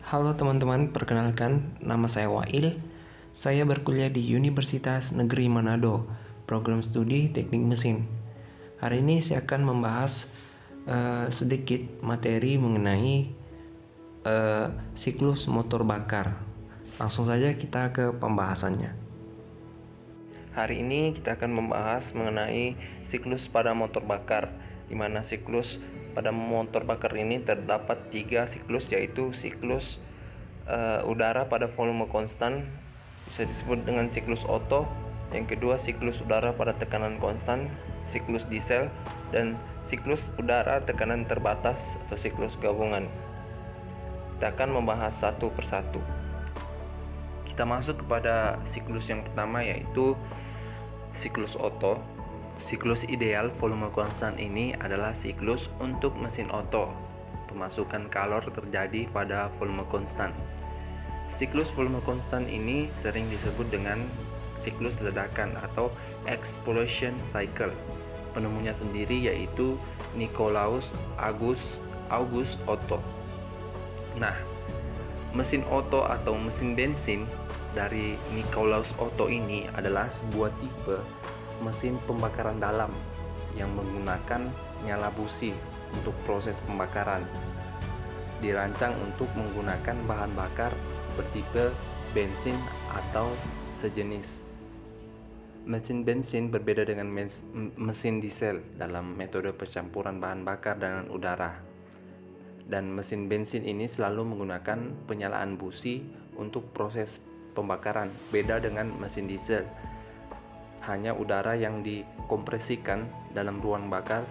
Halo teman-teman, perkenalkan nama saya Wail. Saya berkuliah di Universitas Negeri Manado, program studi Teknik Mesin. Hari ini saya akan membahas sedikit materi mengenai siklus motor bakar. Langsung saja kita ke pembahasannya. Hari ini kita akan membahas mengenai siklus pada motor bakar, di mana siklus pada motor bakar ini terdapat 3 siklus, yaitu siklus udara pada volume konstan, bisa disebut dengan siklus Otto. Yang kedua, siklus udara pada tekanan konstan, siklus diesel, dan siklus udara tekanan terbatas atau siklus gabungan. Kita akan membahas satu persatu. Kita masuk kepada siklus yang pertama, yaitu siklus Otto. Siklus ideal volume konstan ini adalah siklus untuk mesin Otto. Pemasukan kalor terjadi pada volume konstan. Siklus volume konstan ini sering disebut dengan siklus ledakan atau explosion cycle. Penemunya sendiri yaitu Nicolaus August Otto. Nah, mesin Otto atau mesin bensin dari Nicolaus Otto ini adalah sebuah tipe mesin pembakaran dalam yang menggunakan nyala busi untuk proses pembakaran. Dirancang untuk menggunakan bahan bakar bertipe bensin atau sejenis. Mesin bensin berbeda dengan mesin diesel dalam metode percampuran bahan bakar dengan udara. Dan mesin bensin ini selalu menggunakan penyalaan busi untuk proses pembakaran, beda dengan mesin diesel. Hanya udara yang dikompresikan dalam ruang bakar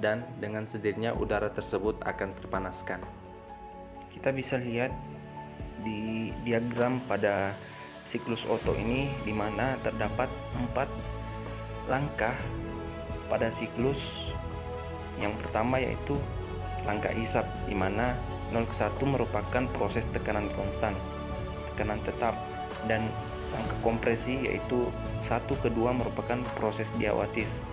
dan dengan sendirinya udara tersebut akan terpanaskan. Kita bisa lihat di diagram pada siklus Otto ini, di mana terdapat 4 langkah pada siklus. Yang pertama yaitu langkah isap, di mana 0 ke 1 merupakan proses tekanan konstan, tekanan tetap, dan langkah kompresi yaitu 1 ke 2 merupakan proses diawatis.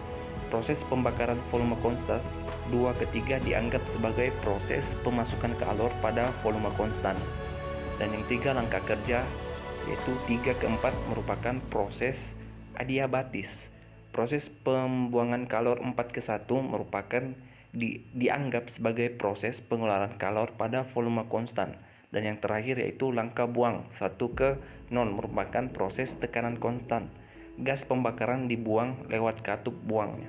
Proses pembakaran volume konstan 2 ke 3 dianggap sebagai proses pemasukan kalor pada volume konstan. Dan yang 3 langkah kerja yaitu 3 ke 4 merupakan proses adiabatis. Proses pembuangan kalor 4 ke 1 merupakan dianggap sebagai proses pengeluaran kalor pada volume konstan. Dan yang terakhir yaitu langkah buang 1 ke 0 merupakan proses tekanan konstan. Gas pembakaran dibuang lewat katup buangnya.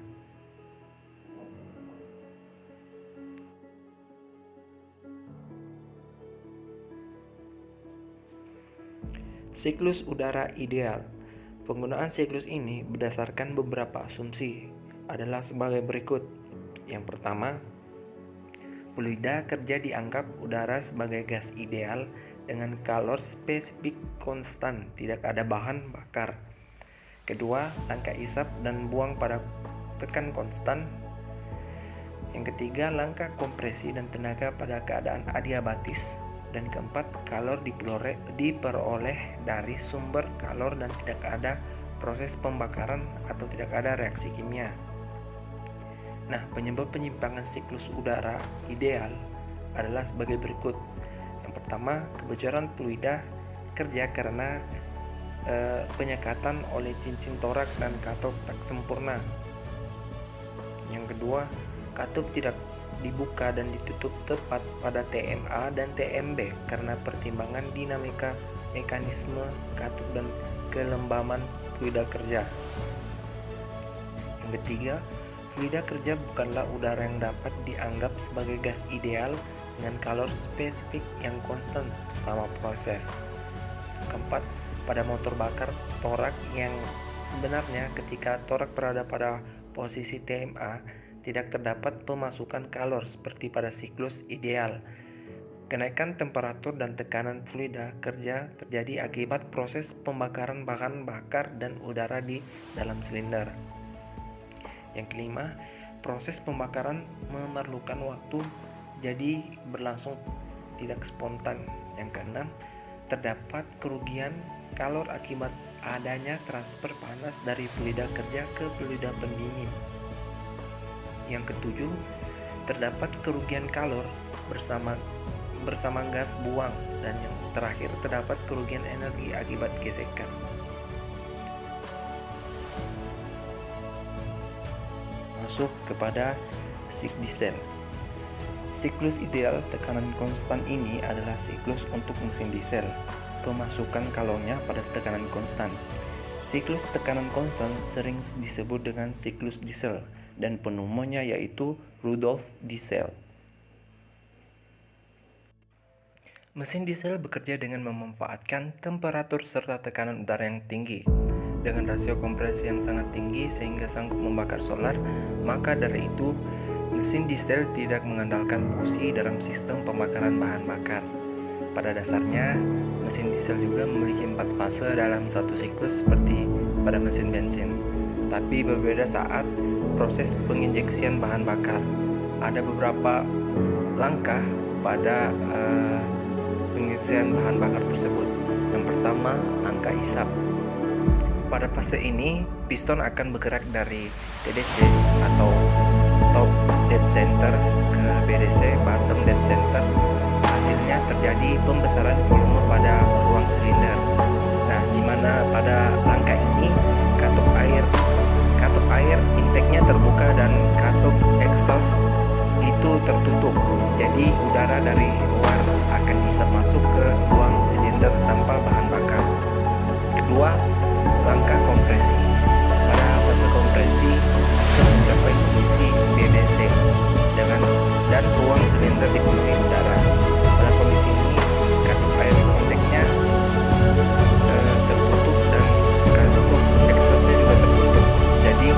Siklus udara ideal. Penggunaan siklus ini berdasarkan beberapa asumsi adalah sebagai berikut. Yang pertama, fluida kerja dianggap udara sebagai gas ideal dengan kalor spesifik konstan, tidak ada bahan bakar. Kedua, langkah isap dan buang pada tekan konstan. Yang ketiga, langkah kompresi dan tenaga pada keadaan adiabatis. Dan keempat, kalor diperoleh dari sumber kalor dan tidak ada proses pembakaran atau tidak ada reaksi kimia. Nah, penyebab penyimpangan siklus udara ideal adalah sebagai berikut. Yang pertama, kebocoran fluida kerja karena penyekatan oleh cincin torak dan katup tak sempurna. Yang kedua, katup tidak dibuka dan ditutup tepat pada TMA dan TMB karena pertimbangan dinamika mekanisme katup dan kelembaman fluida kerja. Yang ketiga, fluida kerja bukanlah udara yang dapat dianggap sebagai gas ideal dengan kalor spesifik yang konstan selama proses. Keempat, pada motor bakar torak yang sebenarnya ketika torak berada pada posisi TMA tidak terdapat pemasukan kalor seperti pada siklus ideal. Kenaikan temperatur dan tekanan fluida kerja terjadi akibat proses pembakaran bahan bakar dan udara di dalam silinder. Yang kelima, proses pembakaran memerlukan waktu, jadi berlangsung tidak spontan. Yang keenam, terdapat kerugian kalor akibat adanya transfer panas dari fluida kerja ke fluida pendingin. Yang ketujuh, terdapat kerugian kalor bersama gas buang, dan yang terakhir terdapat kerugian energi akibat gesekan. Masuk kepada siklus diesel. Siklus ideal tekanan konstan ini adalah siklus untuk mesin diesel. Pemasukan kalornya pada tekanan konstan. Siklus tekanan konstan sering disebut dengan siklus diesel dan penemunya yaitu Rudolf Diesel. Mesin diesel bekerja dengan memanfaatkan temperatur serta tekanan udara yang tinggi. Dengan rasio kompresi yang sangat tinggi sehingga sanggup membakar solar, maka dari itu mesin diesel tidak mengandalkan busi dalam sistem pembakaran bahan bakar. Pada dasarnya, mesin diesel juga memiliki 4 fase dalam satu siklus seperti pada mesin bensin, tapi berbeda saat proses penginjeksian bahan bakar. Ada beberapa langkah pada penginjeksian bahan bakar tersebut. Yang pertama, langkah isap. Pada fase ini, piston akan bergerak dari TDC atau top dead center ke BDC bottom dead center. Hasilnya terjadi pembesaran volume pada ruang silinder. Nah, di mana pada langkah ini katup air intake-nya terbuka dan katup exhaust itu tertutup. Jadi udara dari luar akan dihisap masuk ke ruang silinder tanpa bahan bakar. Kedua, langkah kompresi. Pada fase kompresi akan mencapai posisi BBC dan ruang silinder dipenuhi udara. Pada kondisi ini katup air intake-nya tertutup dan katup exhaust-nya juga tertutup. Jadi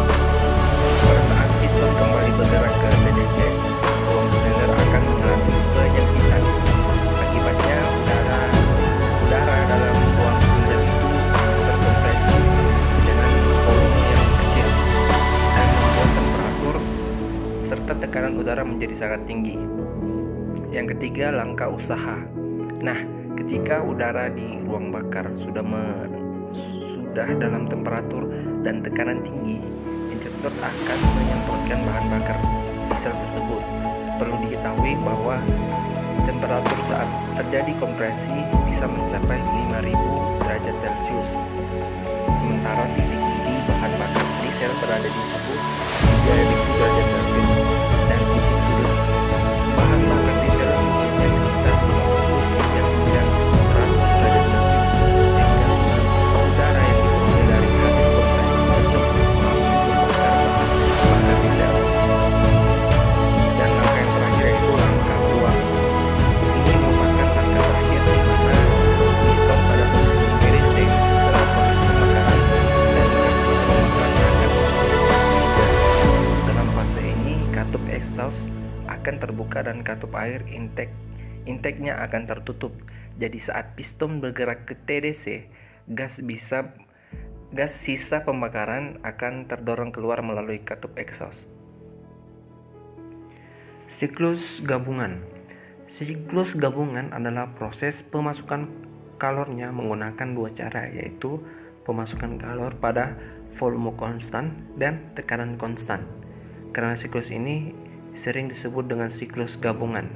pada saat piston kembali bergerak ke DDC, ruang silinder akan mengalami penyempitan. Akibatnya udara dalam ruang silinder itu terkompresi dengan volume yang kecil dan membuat temperatur serta tekanan udara menjadi sangat tinggi. Yang ketiga, langkah usaha. Nah, ketika udara di ruang bakar sudah dalam temperatur dan tekanan tinggi, injektor akan menyemprotkan bahan bakar diesel tersebut. Perlu diketahui bahwa temperatur saat terjadi kompresi bisa mencapai 5000 derajat Celcius. Sementara titik didih bahan bakar diesel berada di suhu 3000 derajat Celcius dan titik sudut bahan bakar diesel suhunya sekitar 50 hingga 900 derajat Celcius, sehingga udara yang diperoleh dari hasil kompresi tersebut mampu membakar bahan bakar diesel. Dan langkah yang terakhir yaitu langkah buang. Ini merupakan langkah terakhir di mana piston pada posisi BDC setelah proses pembakaran dan hasil pembakaran akan dalam fase ini katup exhaust akan terbuka dan katup air intake-nya akan tertutup. Jadi saat piston bergerak ke TDC, gas sisa pembakaran akan terdorong keluar melalui katup exhaust. Siklus gabungan. Siklus gabungan adalah proses pemasukan kalornya menggunakan dua cara, yaitu pemasukan kalor pada volume konstan dan tekanan konstan. Karena siklus ini sering disebut dengan siklus gabungan.